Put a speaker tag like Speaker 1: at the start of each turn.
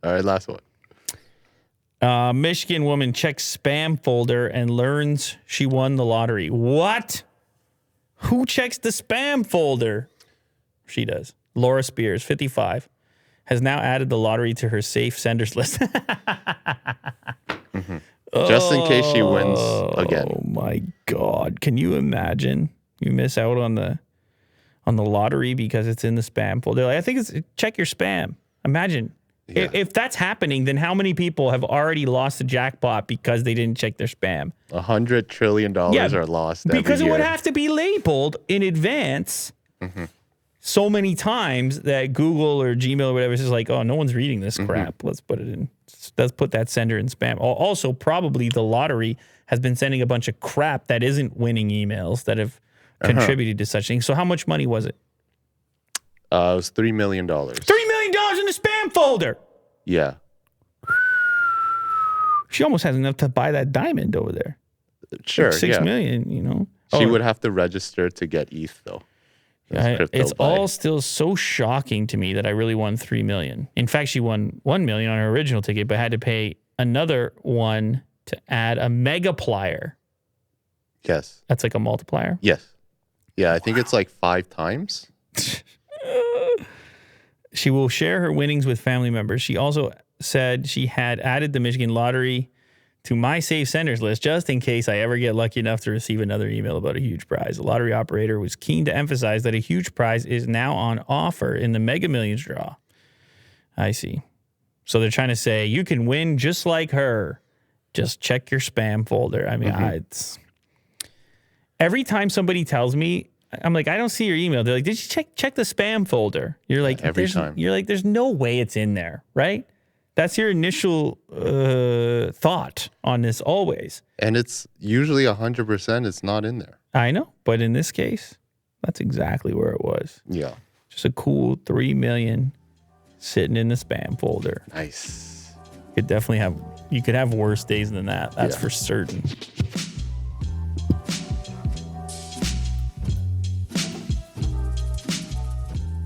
Speaker 1: All right, last one.
Speaker 2: Michigan woman checks spam folder and learns she won the lottery. What? Who checks the spam folder? She does. Laura Spears, 55, has now added the lottery to her safe senders list.
Speaker 1: Just in case she wins again.
Speaker 2: Oh my God. Can you imagine? You miss out on the lottery because it's in the spam folder. Like, I think it's check your spam. Imagine. Yeah. If that's happening, then how many people have already lost the jackpot because they didn't check their spam?
Speaker 1: $100 trillion are lost every
Speaker 2: because
Speaker 1: year.
Speaker 2: It would have to be labeled in advance so many times that Google or Gmail or whatever is just like, oh, no one's reading this crap. Let's put it in. Let's put that sender in spam. Also, probably the lottery has been sending a bunch of crap that isn't winning emails that have contributed to such things. So how much money was it?
Speaker 1: It was $3 million.
Speaker 2: $3 million in the spam folder.
Speaker 1: Yeah.
Speaker 2: She almost has enough to buy that diamond over there.
Speaker 1: Sure,
Speaker 2: like $6 million, you know.
Speaker 1: She would have to register to get ETH, though.
Speaker 2: It's all still so shocking to me that I really won $3 million. In fact, she won $1 million on her original ticket, but had to pay another one to add a megaplier.
Speaker 1: Yes.
Speaker 2: That's like a multiplier?
Speaker 1: Yes. Yeah, I think it's like 5 times.
Speaker 2: She will share her winnings with family members. She also said she had added the Michigan lottery to my safe senders list just in case I ever get lucky enough to receive another email about a huge prize. The lottery operator was keen to emphasize that a huge prize is now on offer in the Mega Millions draw. I see. So they're trying to say you can win just like her. Just check your spam folder. I mean, it's every time somebody tells me, I'm like, I don't see your email. They're like, did you check the spam folder? You're like,
Speaker 1: every time.
Speaker 2: You're like, there's no way it's in there, right? That's your initial thought on this always.
Speaker 1: And it's usually 100%. It's not in there.
Speaker 2: I know. But in this case, that's exactly where it was.
Speaker 1: Yeah.
Speaker 2: Just a cool $3 million sitting in the spam folder.
Speaker 1: Nice.
Speaker 2: You could have worse days than that. That's for certain.